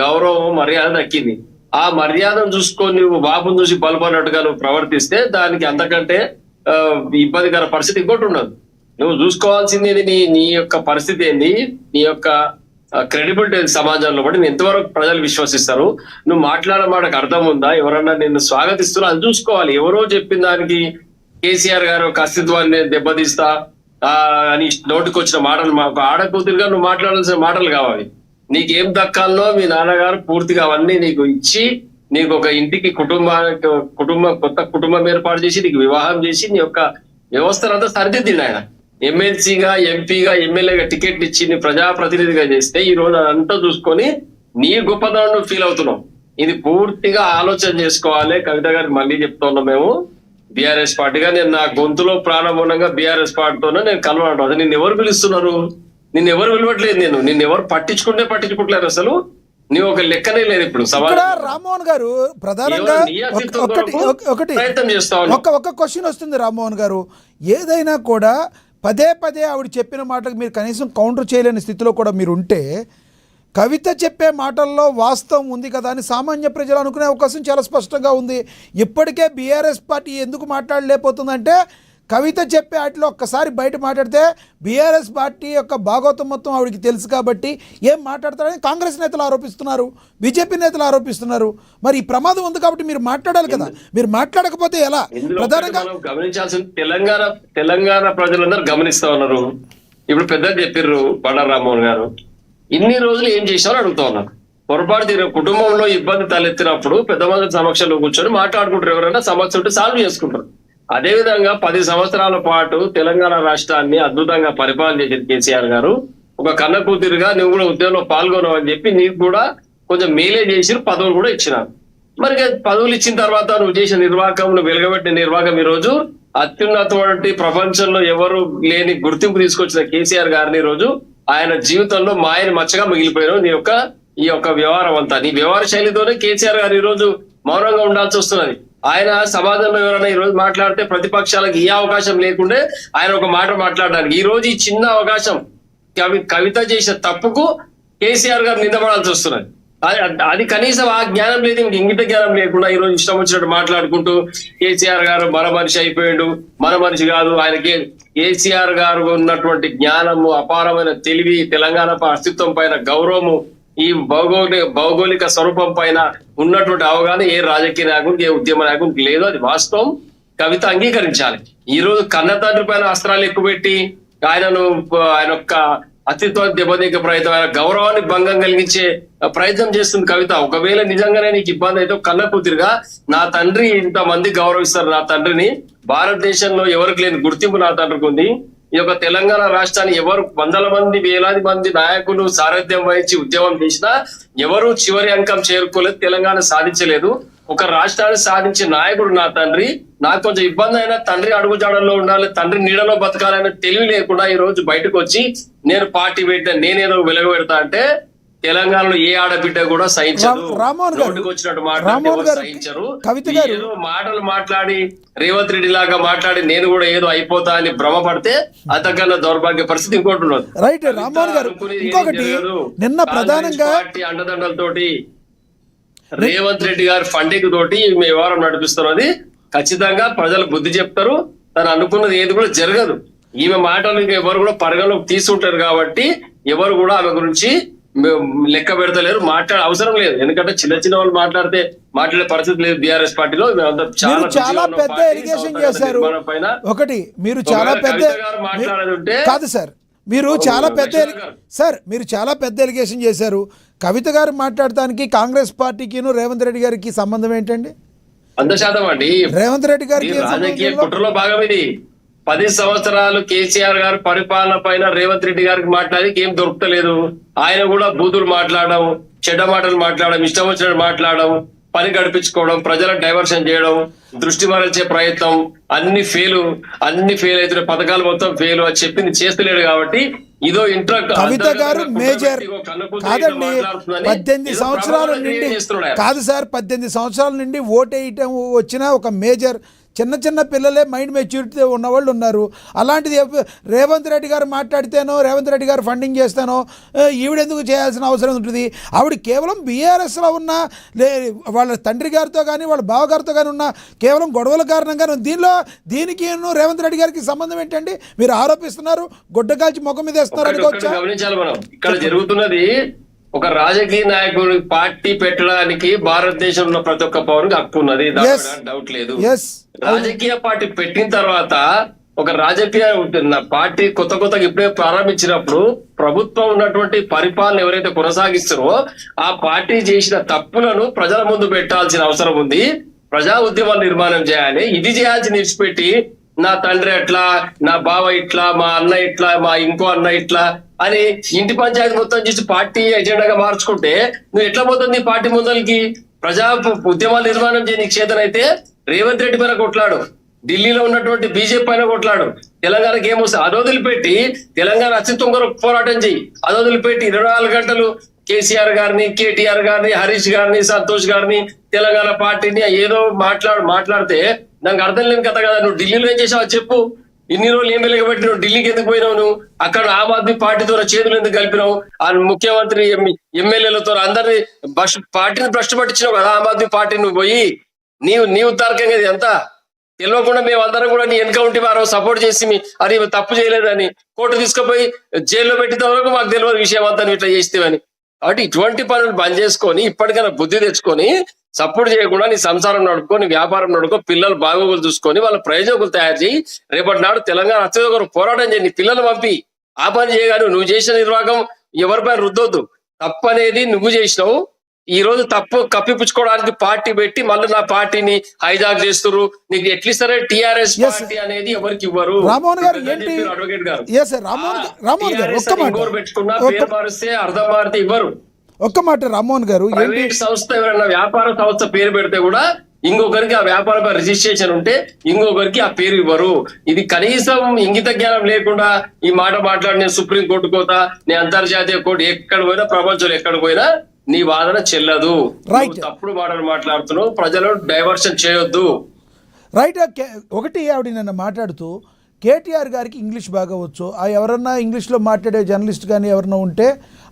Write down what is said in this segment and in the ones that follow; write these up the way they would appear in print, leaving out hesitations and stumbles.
గౌరవం మర్యాద దక్కింది. ఆ మర్యాదను చూసుకొని నువ్వు బాబుని చూసి బలపడినట్టుగా నువ్వు ప్రవర్తిస్తే దానికి అంతకంటే ఇబ్బందికర పరిస్థితి ఇంకోటి ఉండదు. నువ్వు చూసుకోవాల్సింది నీ యొక్క పరిస్థితి ఏంది, నీ యొక్క క్రెడిబిలిటీ సమాజంలో బట్టి ఎంతవరకు ప్రజలు విశ్వసిస్తారు, నువ్వు మాట్లాడే మాటకు అర్థం ఉందా, ఎవరన్నా నిన్ను స్వాగతిస్తున్నా అది చూసుకోవాలి. ఎవరో చెప్పిన దానికి కేసీఆర్ గారు ఒక అస్తిత్వాన్ని దెబ్బతీస్తా అని నోటికి వచ్చిన మాటలు మాకు ఆడకూతురుగా నువ్వు మాట్లాడాల్సిన మాటలు కావాలి. నీకేం దక్కాలనో మీ నాన్నగారు పూర్తిగా అవన్నీ నీకు ఇచ్చి నీకు ఒక ఇంటికి కొత్త కుటుంబం ఏర్పాటు చేసి నీకు వివాహం చేసి నీ యొక్క వ్యవస్థనంతా సరిదిద్దిండు ఆయన. ఎమ్మెల్సీగా, ఎంపీగా, ఎమ్మెల్యేగా టికెట్ ఇచ్చి నీ ప్రజాప్రతినిధిగా చేస్తే ఈ రోజు అదంతా చూసుకొని నీ గొప్పతనం ఫీల్ అవుతున్నావు. ఇది పూర్తిగా ఆలోచన చేసుకోవాలి. కవిత గారికి మళ్ళీ చెప్తున్నాం, మేము బీఆర్ఎస్ పార్టీగా నేను నా గొంతులో ప్రారంభంగా బీఆర్ఎస్ పార్టీతోనే నేను కలవడం. అది నిన్ను ఎవరు పిలుస్తున్నారు? నిన్ను ఎవరు పిలవట్లేదు. నిన్ను ఎవరు పట్టించుకుంటలేరు. అసలు నీ ఒక లెక్కనే లేదు. ఇప్పుడు రామ్మోహన్ గారు ప్రధానంగా ప్రయత్నం చేస్తాను. ఒక క్వశ్చన్ వస్తుంది రామ్మోహన్ గారు, ఏదైనా కూడా పదే ఆవిడ చెప్పిన మాటకు మీరు కనీసం కౌంటర్ చేయలేని స్థితిలో కూడా మీరు ఉంటే కవిత చెప్పే మాటల్లో వాస్తవం ఉంది కదా అని సామాన్య ప్రజలు అనుకునే అవకాశం చాలా స్పష్టంగా ఉంది. ఇప్పటికే బీఆర్ఎస్ పార్టీ ఎందుకు మాట్లాడలేకపోతుందంటే కవిత చెప్పే వాటిలో ఒక్కసారి బయట మాట్లాడితే బీఆర్ఎస్ పార్టీ యొక్క భాగోతం మొత్తం ఆవిడకి తెలుసు కాబట్టి ఏం మాట్లాడతారని కాంగ్రెస్ నేతలు ఆరోపిస్తున్నారు, బీజేపీ నేతలు ఆరోపిస్తున్నారు. మరి ఈ ప్రమాదం ఉంది కాబట్టి మీరు మాట్లాడాలి కదా, మీరు మాట్లాడకపోతే ఎలా? ప్రధానంగా గమనించాల్సిన తెలంగాణ ప్రజలందరూ గమనిస్తా ఉన్నారు. ఇప్పుడు పెద్దలు చెప్పిర్రు బండారు రామ్మోహన్ గారు, ఇన్ని రోజులు ఏం చేశారో అడుగుతా ఉన్నారు. పొరపాటు కుటుంబంలో ఇబ్బంది తలెత్తినప్పుడు పెద్ద మంది సమక్షంలో కూర్చొని మాట్లాడుకుంటారు, ఎవరైనా సమస్య ఉంటే సాల్వ్ చేసుకుంటారు. అదేవిధంగా 10 సంవత్సరాల పాటు తెలంగాణ రాష్ట్రాన్ని అద్భుతంగా పరిపాలన చేసిన కేసీఆర్ గారు ఒక కన్న కూతురుగా నువ్వు కూడా ఉద్యోగంలో పాల్గొనవు అని చెప్పి నీకు కూడా కొంచెం మేలే చేసి పదవులు కూడా ఇచ్చినారు. మరి పదవులు ఇచ్చిన తర్వాత నువ్వు చేసిన నిర్వాహకం, నువ్వు వెలుగబెట్టిన నిర్వాహకం ఈ రోజు అత్యున్నతమైన ప్రపంచంలో ఎవరు లేని గుర్తింపు తీసుకొచ్చిన కేసీఆర్ గారిని రోజు ఆయన జీవితంలో మాయని మచ్చగా మిగిలిపోయారు. ఈ యొక్క వ్యవహారం అంతా నీ వ్యవహార శైలితోనే కేసీఆర్ గారు ఈ రోజు మౌనంగా ఉండాల్సి వస్తున్నది. ఆయన సమాజంలో ఎవరైనా ఈ రోజు మాట్లాడితే ప్రతిపక్షాలకు ఏ అవకాశం లేకుండే ఆయన ఒక మాట మాట్లాడడానికి ఈ రోజు ఈ చిన్న అవకాశం కవిత చేసిన తప్పుకు కేసీఆర్ గారు నిందపడాల్సి వస్తున్నది. అది కనీసం ఆ జ్ఞానం లేదు, ఇంగిత జ్ఞానం లేకుండా ఈ రోజు ఇష్టం వచ్చినట్టు మాట్లాడుకుంటూ కేసీఆర్ గారు మన మనిషి అయిపోయాడు, మన మనిషి కాదు. ఆయనకి కేసీఆర్ గారు ఉన్నటువంటి జ్ఞానము, అపారమైన తెలివి, తెలంగాణ అస్తిత్వం పైన గౌరవము, ఈ భౌగోళిక స్వరూపం పైన ఉన్నటువంటి అవగాహన ఏ రాజకీయ నాయకునికి, ఏ ఉద్యమ నాయకునికి లేదు. అది వాస్తవం. కవిత అంగీకరించాలి. ఈ రోజు కన్న తండ్రి పైన అస్త్రాలు ఎక్కుపెట్టి ఆయన యొక్క అస్తిత్వాన్ని దెబ్బతీసే ప్రయత్నం, ఆయన గౌరవాన్ని భంగం కలిగించే ప్రయత్నం చేస్తుంది కవిత. ఒకవేళ నిజంగానే నీకు ఇబ్బంది అయితే కన్న కూతురుగా, నా తండ్రి ఇంతమంది గౌరవిస్తారు నా తండ్రిని, భారతదేశంలో ఎవరికి లేని గుర్తింపు నా తండ్రికి ఉంది. ఈ యొక్క తెలంగాణ రాష్ట్రాన్ని ఎవరు వందల మంది, వేలాది మంది నాయకులు సారథ్యం వహించి ఉద్యమం చేసినా ఎవరు చివరి అంకం చేరుకోలేదు, తెలంగాణ సాధించలేదు. ఒక రాష్ట్రాన్ని సాధించే నాయకుడు నా తండ్రి. నాకు కొంచెం ఇబ్బంది అయినా తండ్రి అడుగుజాడల్లో ఉండాలి, తండ్రి నీడలో బతకాలనే తెలివి లేకుండా ఈ రోజు బయటకు వచ్చి నేను పార్టీ పెట్టా, నేనేదో వెలుగబెడతా అంటే తెలంగాణలో ఏ ఆడబిడ్డ కూడా సహించదు. రోడ్డుకు వచ్చినట్టు సహించరు. ఏదో మాటలు మాట్లాడి రేవంత్ రెడ్డి లాగా మాట్లాడి నేను కూడా ఏదో అయిపోతా అని భ్రమపడితే అంతకన్నా దౌర్భాగ్య పరిస్థితి ఇంకోటి ఉండదు. రైట్ రామ్మోహన్ గారు, ఇంకొకటి నిన్న ప్రధానంగా అండదండలతోటి రేవంత్ రెడ్డి గారి ఫండింగ్ తోటి వ్యవహారం నడిపిస్తున్నది. ఖచ్చితంగా ప్రజలు బుద్ధి చెప్తారు. తను అనుకున్నది ఏది కూడా జరగదు. ఈమె మాటలు ఎవరు కూడా పరిగణలోకి తీసుకుంటారు కాబట్టి ఎవరు కూడా ఆమె గురించి లెక్క పెడతలేరు, మాట్లాడే అవసరం లేదు. ఎందుకంటే చిన్న వాళ్ళు మాట్లాడే పరిస్థితి లేదు బీఆర్ఎస్ పార్టీలో. చాలా పెద్ద ఎలిగేషన్ చేశారు. ఒకటి మీరు చాలా పెద్ద కాదు సార్, మీరు చాలా పెద్ద ఎలిగేషన్ చేశారు. కవిత గారు మాట్లాడటానికి కాంగ్రెస్ పార్టీకి రేవంత్ రెడ్డి గారికి సంబంధం ఏంటండి? 100% అండి. రేవంత్ రెడ్డి గారికి రాజకీయ కుట్రలో భాగం ఇది. 10 సంవత్సరాలు కేసీఆర్ గారు పరిపాలన పైన రేవంత్ రెడ్డి గారికి మాట్లాడి ఏం దొరుకుతలేదు. ఆయన కూడా బూతులు మాట్లాడడం, చెడ్డ మాటలు మాట్లాడడం, ఇష్టం వచ్చినట్టు మాట్లాడడం, పని గడిపించుకోవడం, ప్రజలను డైవర్షన్ చేయడం, దృష్టి మరల్చే ప్రయత్నం, అన్ని ఫెయిల్ అవుతున్న పథకాలు మొత్తం ఫెయిల్ అని చెప్పింది చేస్తలేడు. కాబట్టి ఇదో కవిత గారు మేజర్ కాదండి. 18 సంవత్సరాల నుండి కాదు సార్, 18 సంవత్సరాల నుండి ఓటేయటం వచ్చిన ఒక మేజర్ చిన్న చిన్న పిల్లలే మైండ్ మెచ్యూరిటీ ఉన్నవాళ్ళు ఉన్నారు. అలాంటిది రేవంత్ రెడ్డి గారు మాట్లాడితేనో, రేవంత్ రెడ్డి గారు ఫండింగ్ చేస్తానో ఈవిడెందుకు చేయాల్సిన అవసరం ఉంటుంది? ఆవిడ కేవలం బీఆర్ఎస్లో ఉన్న వాళ్ళ తండ్రి గారితో కానీ వాళ్ళ బావగారితో కానీ ఉన్న కేవలం గొడవల కారణంగా దీనికి రేవంత్ రెడ్డి గారికి సంబంధం ఏంటండి? మీరు ఆరోపిస్తున్నారు, గుడ్డగాల్చి ముఖం మీద వేస్తున్నారు అనుకోవచ్చా? గమనించాలి మనం. ఇక్కడ జరుగుతున్నది ఒక రాజకీయ నాయకుడి పార్టీ పెట్టడానికి భారతదేశంలో ఉన్న ప్రతి ఒక్క పౌరునికి హక్కు ఉన్నది, డౌట్ లేదు. రాజకీయ పార్టీ పెట్టిన తర్వాత ఒక రాజకీయ పార్టీ కొత్తగా ఇప్పుడే ప్రారంభించినప్పుడు ప్రభుత్వం ఉన్నటువంటి పరిపాలన ఎవరైతే కొనసాగిస్తారో ఆ పార్టీ చేసిన తప్పులను ప్రజల ముందు పెట్టాల్సిన అవసరం ఉంది. ప్రజా ఉద్యమాలు నిర్మాణం చేయాలి. ఇది చేయాల్సి నిలిచిపెట్టి నా తండ్రి ఎట్లా, నా బావ ఇట్లా, మా అన్న ఇట్లా, మా ఇంకో అన్న ఇట్లా అని ఇంటి పంచాయతీ మొత్తం చేసి పార్టీ ఎజెండాగా మార్చుకుంటే నువ్వు ఎట్లా పోతుంది పార్టీ ముందరికి? ప్రజా ఉద్యమాలు నిర్మాణం చేయని చేతనైతే రేవంత్ రెడ్డి పైన కొట్లాడు, ఢిల్లీలో ఉన్నటువంటి బీజేపీ పైన కొట్లాడు, తెలంగాణకి ఏమొస్తుంది అది వదిలిపెట్టి తెలంగాణ అస్తిత్వం కొరకు పోరాటం చెయ్యి. అది వదిలిపెట్టి 24 గంటలు కేసీఆర్ గారిని, కేటీఆర్ గారిని, హరీష్ గారిని, సంతోష్ గారిని, తెలంగాణ పార్టీని ఏదో మాట్లాడితే దానికి అర్థం లేని కథ కదా. నువ్వు ఢిల్లీలో ఏం చేసావు చెప్పు. ఇన్ని రోజులు ఏం వెలగబెట్టి నువ్వు ఢిల్లీకి ఎందుకు పోయినావు? నువ్వు అక్కడ ఆమ్ ఆద్మీ పార్టీతో చేతులు ఎందుకు కలిపినావు? ఆ ముఖ్యమంత్రి ఎమ్మెల్యేలతో అందరినీ పార్టీని భ్రష్టు పట్టించినావు కదా ఆమ్ ఆద్మీ పార్టీ. నువ్వు పోయి నీవు తారకంగా ఇది అంతా తెలియకుండా మేమందరం కూడా నీ ఎన్కౌంటర్ వారు సపోర్ట్ చేసి అది తప్పు చేయలేదని కోర్టు తీసుకుపోయి జైల్లో పెట్టిన వరకు మాకు తెలియదు విషయం అంతా నువ్వు ఇట్లా చేస్తేవని. కాబట్టి ఇటువంటి పనులు బంద్ చేసుకొని ఇప్పటికైనా బుద్ధి తెచ్చుకొని సపోర్ట్ చేయకుండా నీ సంసారం నడుపుకో, నీ వ్యాపారం నడుపుకో, పిల్లలు బాగోగులు చూసుకొని వాళ్ళ ప్రయోజకులు తయారు చేయి. రేపటి నాడు తెలంగాణ అత్యధిక పోరాటం చేయి. నీ పిల్లలు పంపి ఆ పని చేయగాను. నువ్వు చేసిన నిర్వాహకం ఎవరిపై రుద్దొద్దు. తప్పు అనేది నువ్వు చేసినావు. ఈ రోజు తప్పు కప్పిపుచ్చుకోవడానికి పార్టీ పెట్టి మళ్ళీ నా పార్టీని హైజాక్ చేస్తున్నారు. నీకు ఎట్లిస్తారే టీఆర్ఎస్ పార్టీ అనేది ఎవరికి ఇవ్వరు. రామ్మోహన్ గారు అడ్వకేట్ గారు ఇంకోరు పెట్టుకున్నా పేరు మారిస్తే అర్థం మారితే ఇవ్వరు. ఒక్క మాట రామ్మోహన్ గారు, ప్రైవేట్ సంస్థ ఎవరైనా వ్యాపార సంస్థ పేరు పెడితే కూడా ఇంకొకరికి ఆ వ్యాపార రిజిస్ట్రేషన్ ఉంటే ఇంకొకరికి ఆ పేరు ఇవ్వరు. ఇది కనీసం ఇంగిత జ్ఞానం లేకుండా ఈ మాట మాట్లాడి నేను సుప్రీం కోర్టు పోతా, నేను అంతర్జాతీయ కోర్టు ఎక్కడ పోయినా ప్రపంచంలో ఎక్కడ పోయినా నీ వాదన చెల్లదు. తప్పుడు మాటలు మాట్లాడుతున్నావు, ప్రజలు డైవర్షన్ చేయొద్దు. రైట్. ఒకటి ఆవిడ నిన్న మాట్లాడుతూ కేటీఆర్ గారికి ఇంగ్లీష్ బాగా వచ్చు, ఆ ఎవరన్నా ఇంగ్లీష్లో మాట్లాడే జర్నలిస్ట్ కానీ ఎవరన్నా ఉంటే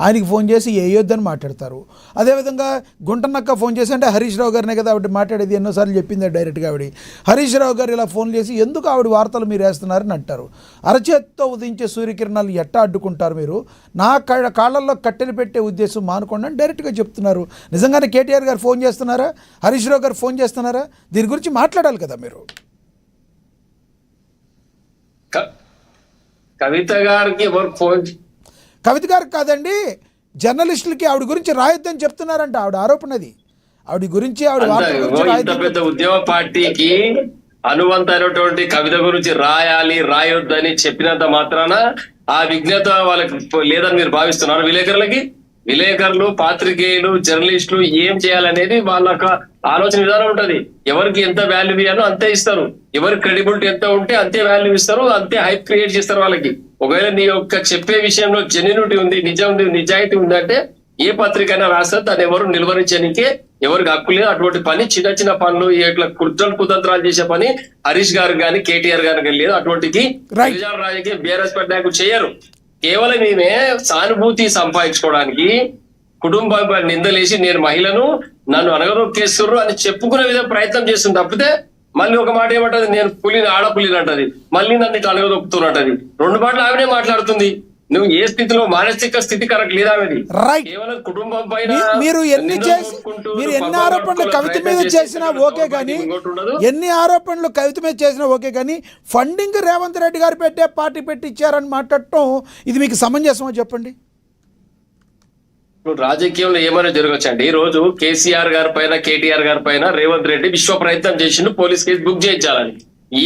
ఆయనకి ఫోన్ చేసి వేయొద్దని మాట్లాడతారు. అదేవిధంగా గుంటనక్క ఫోన్ చేసి, అంటే హరీష్ రావు గారినే కదా ఆవిడ మాట్లాడేది, ఎన్నోసార్లు చెప్పింది డైరెక్ట్గా ఆవిడ. హరీష్ రావు గారు ఇలా ఫోన్ చేసి ఎందుకు ఆవిడ వార్తలు మీరు వేస్తున్నారని అంటారు. అరచేత్తో ఉదయించే సూర్యకిరణాలు ఎట్టా అడ్డుకుంటారు మీరు? నా కాళ్ళల్లో కట్టెలు పెట్టే ఉద్దేశం మానుకోండి అని డైరెక్ట్గా చెప్తున్నారు. నిజంగానే కేటీఆర్ గారు ఫోన్ చేస్తున్నారా? హరీష్ రావు గారు ఫోన్ చేస్తున్నారా? దీని గురించి మాట్లాడాలి కదా మీరు. కవిత గారికి ఎవరు ఫోన్? కవిత గారికి కాదండి, జర్నలిస్టులకి ఆవిడ గురించి రాయొద్దని చెప్తున్నారంట. ఆవిడ ఆరోపణది. ఆవిడ గురించి ఇంత పెద్ద ఉద్యమ పార్టీకి అనువంతమైనటువంటి కవిత గురించి రాయొద్దని చెప్పినంత మాత్రాన ఆ విజ్ఞత వాళ్ళకి లేదని మీరు భావిస్తున్నారు? విలేకరులు, పాత్రికేయులు, జర్నలిస్టులు ఏం చేయాలనేది వాళ్ళ ఆలోచన విధానం ఉంటది. ఎవరికి ఎంత వాల్యూ ఇవ్వాలో అంతే ఇస్తారు. ఎవరికి క్రెడిబిలిటీ ఎంత ఉంటే అంతే వాల్యూ ఇస్తారు, అంతే హైప్ క్రియేట్ చేస్తారు వాళ్ళకి. ఒకవేళ నీ యొక్క చెప్పే విషయంలో జెన్యూనిటీ ఉంది, నిజాయితీ ఉందంటే ఏ పత్రిక అయినా రాస్తారు. దాన్ని ఎవరు నిలువరించడానికే ఎవరికి హక్కు లేదు. అటువంటి పని చిన్న పనులు ఇట్లా కుతంత్రాలు చేసే పని హరీష్ గారు కానీ కేటీఆర్ గారు కానీ లేదు. అటువంటికి రాజకీయ బీఆర్ఎస్ పార్టీ చేయరు. కేవలం ఈమె సానుభూతి సంపాదించుకోవడానికి కుటుంబం నిందలేసి నేను మహిళను, నన్ను అనగదొక్కేస్తుర్రు అని చెప్పుకునే విధంగా ప్రయత్నం చేస్తుంది తప్పితే మళ్ళీ ఒక మాట ఏమంటది, నేను ఆడపులిని అంటది, మళ్ళీ నన్ను ఇట్లా అనగదొక్కుతున్నట్టది. 2 మాటలు ఆవిడే మాట్లాడుతుంది. నువ్వు ఏ స్థితిలో, మానసిక స్థితి కరెక్ట్ లేదా? కేవలం కుటుంబం పైన మీరు ఎన్ని ఆరోపణలు కవిత మీద చేసినా ఓకే కానీ, ఎన్ని ఆరోపణలు కవిత మీద చేసినా ఓకే కానీ ఫండింగ్ రేవంత్ రెడ్డి గారు పెట్టే పార్టీ పెట్టి ఇచ్చారని మాట్లాడటం ఇది మీకు సమంజసమో చెప్పండి. రాజకీయంలో ఏమైనా జరగచ్చండి. ఈ రోజు కేసీఆర్ గారి పైన, కేటీఆర్ గారి పైన రేవంత్ రెడ్డి విశ్వ ప్రయత్నం చేసిండు పోలీస్ కేసు బుక్ చేయించాలని.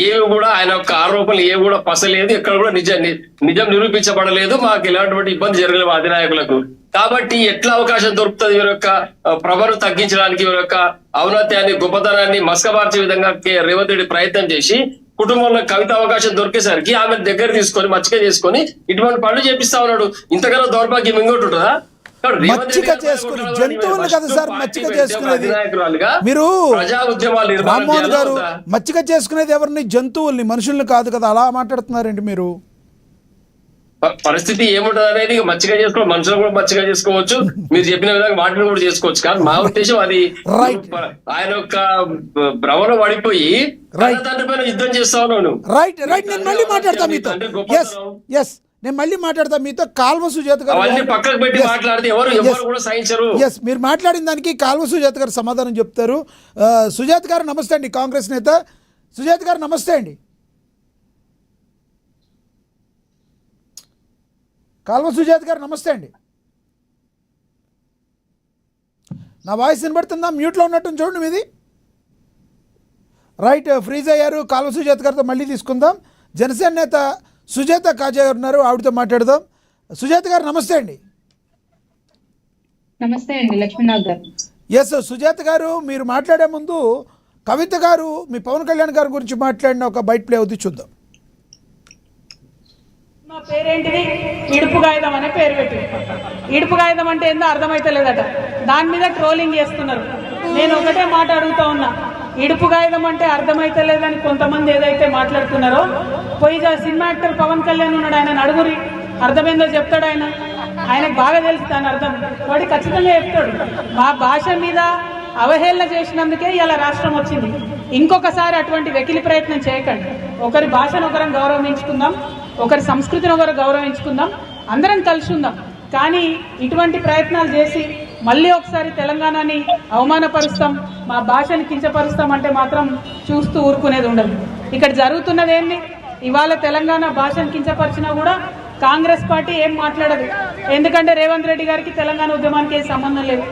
ఏవి కూడా ఆయన యొక్క ఆరోపణలు ఏవి కూడా పసలేదు, ఎక్కడ కూడా నిజం నిరూపించబడలేదు. మాకు ఎలాంటి ఇబ్బంది జరగలేదు అధినాయకులకు. కాబట్టి ఎట్లా అవకాశం దొరుకుతుంది వీరి యొక్క ప్రభను తగ్గించడానికి, వీరి యొక్క ఔన్నత్యాన్ని, గొప్పతనాన్ని మస్కబార్చే విధంగా రేవంత్ రెడ్డి ప్రయత్నం చేసి కుటుంబంలో కవిత అవకాశం దొరికేసరికి ఆమె దగ్గర తీసుకొని మచ్చిక చేసుకొని ఇటువంటి పనులు చేపిస్తా ఉన్నాడు. ఇంతకన్నా దౌర్భాగ్యం ఇంకోటి ఉంటుందా? కాబట్టి రేవంత్ రెడ్డి మచ్చిక గారు చేసుకుని కొట్లాడాలని జంతువుల్ని కదా సార్ ఫస్ట్ మచ్చిక పార్టీ చేసుకునేది. పెడితే అధినాయకురాలుగా మీరు ప్రజా ఉద్యమాలు నిర్మాణం రామ్మోహన్ చేయాలా గారు వద్దా? మచ్చిక చేసుకునేది ఎవరిని? జంతువుల్ని, మనుషుల్ని కాదు కదా. అలా మాట్లాడుతున్నారండి మీరు. పరిస్థితి ఏముంటది అనేది ఇక మచ్చిగా చేసుకోవాలి, మనుషులు కూడా మచ్చిగా చేసుకోవచ్చు, మీరు చెప్పిన విధంగా వాటిని కూడా చేసుకోవచ్చు. కానీ మా ఉద్దేశం అది Right. ఆయన యొక్క భ్రమలో పడిపోయి Right. తండ్రి పైన యుద్ధం చేస్తా ఉన్నాను. రైట్ నేను మళ్ళీ మాట్లాడతా మీతో. ఎస్ నేను మళ్ళీ మాట్లాడతా మీతో. కాల్వ సుజాత అవన్నీ గారు పక్కకు పెట్టి మాట్లాడితే ఎవరు కూడా సహించరు. ఎస్ మీరు మాట్లాడిన దానికి కాల్వ సుజాత గారు సమాధానం చెప్తారు. సుజాత గారు నమస్తే అండి, కాంగ్రెస్ నేత. సుజాత గారు నమస్తే అండి. కాల్వ సుజాత గారు నమస్తే అండి. నా వాయిస్ వినబడుతుందా? మ్యూట్లో ఉన్నట్టు చూడండి మీది. రైట్, ఫ్రీజ్ అయ్యారు. కాల్వ సుజాత గారితో మళ్ళీ తీసుకుందాం. జనసేన నేత సుజాత కాజా గారు ఉన్నారు, ఆవిడతో మాట్లాడదాం. సుజాత గారు నమస్తే అండి. నమస్తే అండి, లక్ష్మీనాథ్ గారు. ఎస్ సుజాత గారు, మీరు మాట్లాడే ముందు కవిత గారు మీ పవన్ కళ్యాణ్ గారి గురించి మాట్లాడిన ఒక బైట్ ప్లే అవుతుంది, చూద్దాం. మా పేరేంటిది? ఇడుపు కాగితం అనే పేరు పెట్టి, ఇడుపు కాగితం అంటే ఏందో అర్థమైతే లేదట. దాని మీద ట్రోలింగ్ చేస్తున్నారు. నేను ఒకటే మాట అడుగుతా ఉన్నా, ఇడుపు కాగితం అంటే అర్థమైతే లేదని కొంతమంది ఏదైతే మాట్లాడుతున్నారో, పోయి సినిమా యాక్టర్ పవన్ కళ్యాణ్ ఉన్నాడు, ఆయన నడుగురి అర్థమైందో చెప్తాడు. ఆయనకు బాగా తెలుసు దాని అర్థం, వాడి ఖచ్చితంగా చెప్తాడు. మా భాష మీద అవహేళన చేసినందుకే ఇలా రాష్ట్రం వచ్చింది. ఇంకొకసారి అటువంటి వెకిలి ప్రయత్నం చేయకండి. ఒకరి భాషను ఒకరం గౌరవించుకుందాం, ఒకరి సంస్కృతిని ఒకరు గౌరవించుకుందాం, అందరం కలిసి ఉందాం. కానీ ఇటువంటి ప్రయత్నాలు చేసి మళ్ళీ ఒకసారి తెలంగాణని అవమానపరుస్తాం, మా భాషని కించపరుస్తాం అంటే మాత్రం చూస్తూ ఊరుకునేది ఉండదు. ఇక్కడ జరుగుతున్నది ఏంటి? ఇవాళ తెలంగాణ భాషను కించపరిచినా కూడా కాంగ్రెస్ పార్టీ ఏం మాట్లాడదు. ఎందుకంటే రేవంత్ రెడ్డి గారికి తెలంగాణ ఉద్యమానికి ఏం సంబంధం లేదు.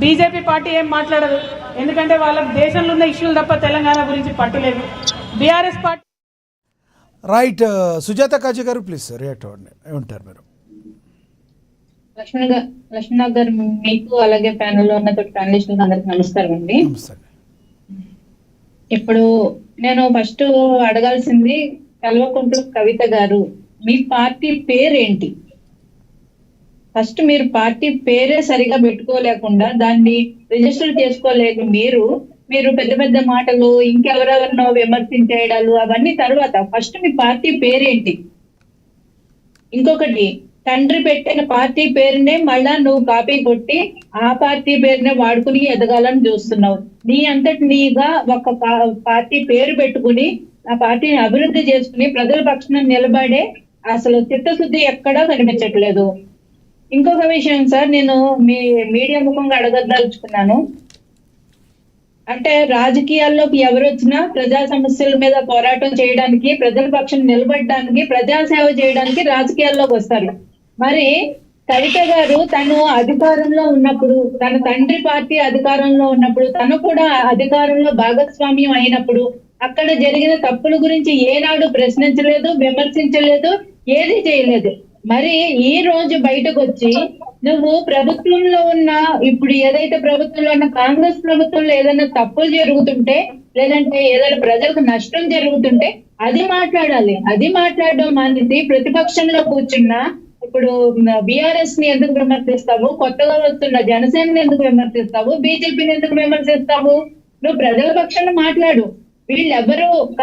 బీజేపీ పార్టీ ఏం మాట్లాడదు, ఎందుకంటే వాళ్ళకి దేశంలో ఉన్న ఇష్యూలు తప్ప తెలంగాణ గురించి పట్టలేదు. BRS party. రైట్, సుజాత కాజా గారు ప్లీజ్ రియాక్ట్ అవ్వండి, ఏమంటారు మీరు? లక్ష్మీనాథ్ గారు, మీకు అలాగే ప్యానెల్ లో ఉన్న ప్యానలిస్టులకు అందరికి నమస్కారం అండి. నమస్తే. ఇప్పుడు నేను ఫస్ట్ అడగాల్సింది, కల్వకుంట్ల కవిత గారు, మీ పార్టీ పేరేంటి? ఫస్ట్ మీరు పార్టీ పేరే సరిగా పెట్టుకోలేకుండా దాన్ని రిజిస్టర్ చేసుకోలేక మీరు పెద్ద పెద్ద మాటలు, ఇంకెవరెవరినో విమర్శించేయడాలు అవన్నీ తర్వాత ఫస్ట్ మీ పార్టీ పేరేంటి? ఇంకొకటి, తండ్రి పెట్టిన పార్టీ పేరునే మళ్ళా నువ్వు కాపీ కొట్టి ఆ పార్టీ పేరునే వాడుకుని ఎదగాలని చూస్తున్నావు. నీ అంతటి నీగా ఒక పార్టీ పేరు పెట్టుకుని ఆ పార్టీని అభివృద్ధి చేసుకుని ప్రజల పక్షాన నిలబడే అసలు చిత్తశుద్ధి ఎక్కడా కనిపించట్లేదు. ఇంకొక విషయం సార్, నేను మీ మీడియా ముఖంగా అడగదలుచుకున్నాను. అంటే రాజకీయాల్లోకి ఎవరు వచ్చినా ప్రజా సమస్యల మీద పోరాటం చేయడానికి, ప్రజల పక్షం నిలబడడానికి, ప్రజాసేవ చేయడానికి రాజకీయాల్లోకి వస్తారు. మరి కవిత గారు తను అధికారంలో ఉన్నప్పుడు, తన తండ్రి పార్టీ అధికారంలో ఉన్నప్పుడు, తను కూడా అధికారంలో భాగస్వామ్యం అయినప్పుడు అక్కడ జరిగిన తప్పుల గురించి ఏనాడు ప్రశ్నించలేదు, విమర్శించలేదు, ఏది చేయలేదు. మరి ఈ రోజు బయటకు వచ్చి నువ్వు ప్రభుత్వంలో ఉన్న, ఇప్పుడు ఏదైతే ప్రభుత్వంలో ఉన్న కాంగ్రెస్ ప్రభుత్వంలో ఏదైనా తప్పులు జరుగుతుంటే, లేదంటే ఏదైనా ప్రజలకు నష్టం జరుగుతుంటే అది మాట్లాడాలి. అది మాట్లాడడం మానేసి ప్రతిపక్షంలో కూర్చున్నా ఇప్పుడు బీఆర్ఎస్ ని ఎందుకు విమర్శిస్తావు? కొత్తగా వస్తున్న జనసేనని ఎందుకు విమర్శిస్తావు? బీజేపీని ఎందుకు విమర్శిస్తావు? నువ్వు ప్రజల పక్షాన మాట్లాడు. వీళ్ళెవరు